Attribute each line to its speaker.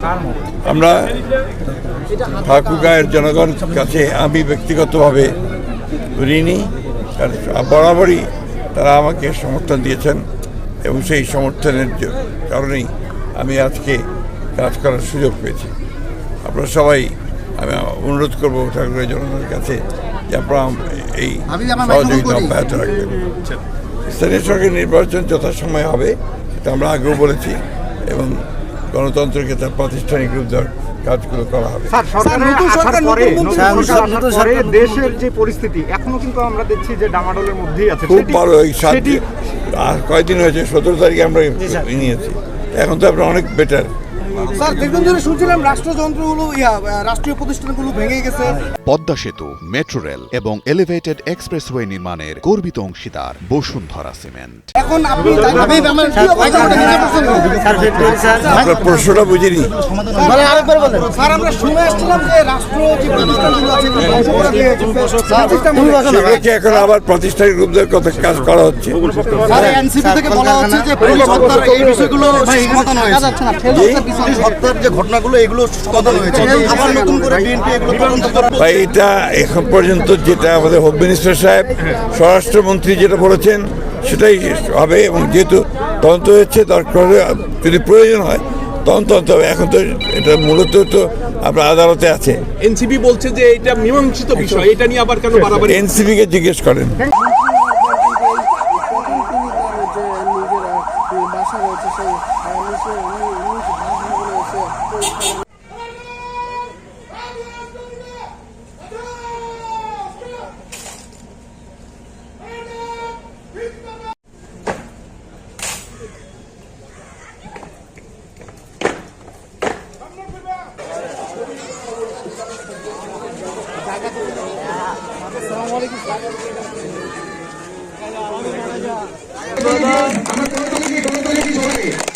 Speaker 1: আমরা ঠাকুরগাঁয়ের জনগণ কাছে আমি ব্যক্তিগতভাবে ঋণী, কারণ বরাবরই তারা আমাকে সমর্থন দিয়েছেন এবং সেই সমর্থনের কারণেই আমি আজকে কাজ করার সুযোগ পেয়েছি। আপনারা সবাই, আমি অনুরোধ করবো ঠাকুরগাঁয়ের জনগণের কাছে যে আপনারা এই সহযোগিতা অব্যাহত রাখবেন। স্থানীয় সরকার নির্বাচন যথাসময়ে হবে, এটা আমরা আগেও বলেছি, এবং গণতন্ত্রকে তার প্রাতিষ্ঠানিক রূপ দেওয়ার কাজগুলো করা হবে।
Speaker 2: দেশের যে পরিস্থিতি এখনো কিন্তু আমরা দেখছি যে ডামাডোলের মধ্যেই আছে।
Speaker 1: খুব ভালো, এই কয়েকদিন হয়েছে, 17 তারিখে আমরা নিয়েছি, এখন তো আপনার অনেক বেটার।
Speaker 3: স্যার, দীর্ঘদিন ধরে শুনছিলাম রাষ্ট্রযন্ত্রগুলো রাষ্ট্রীয় প্রতিষ্ঠানগুলো ভেঙে গেছে।
Speaker 4: পদ্মা সেতু, মেট্রো রেল এবং এলিভেটেড এক্সপ্রেসওয়ে নির্মাণের গর্বিত অংশীদার বসুন্ধরা সিমেন্ট।
Speaker 3: এখন আপনি
Speaker 1: আপনার প্রশ্নটা বুঝিনি।
Speaker 3: স্যার, আমরা শুনে আসছিলাম যে রাষ্ট্র যে প্রতিষ্ঠানগুলো আছে
Speaker 1: এখন আবার প্রাতিষ্ঠানিক রূপ দেওয়ার কথা কাজ করা হচ্ছে।
Speaker 3: এনসিপি থেকে বলা হচ্ছে যে এই বিষয়গুলো সমাধান হয়েছে। হত্যার যে ঘটনাগুলো এগুলো সমাধান হয়েছে, আবার নতুন করে বিএনপি এগুলো তদন্ত করবে।
Speaker 1: ভাই, এটা এখন পর্যন্ত যেটা আমাদের হোম মিনিস্টার সাহেব, স্বরাষ্ট্রমন্ত্রী যেটা বলেছেন সেটাই হবে, এবং যেহেতু তদন্ত হচ্ছে, দরকার যদি প্রয়োজন হয় তদন্ত হবে। এখন তো এটা মূলত তো আপনার আদালতে আছে।
Speaker 5: এনসিপি বলছে যে এটা মীমাংসিত বিষয়, এটা নিয়ে আবার কেন বাড়াবাড়ি?
Speaker 1: এনসিপি কে জিজ্ঞেস করেন।
Speaker 3: আমরা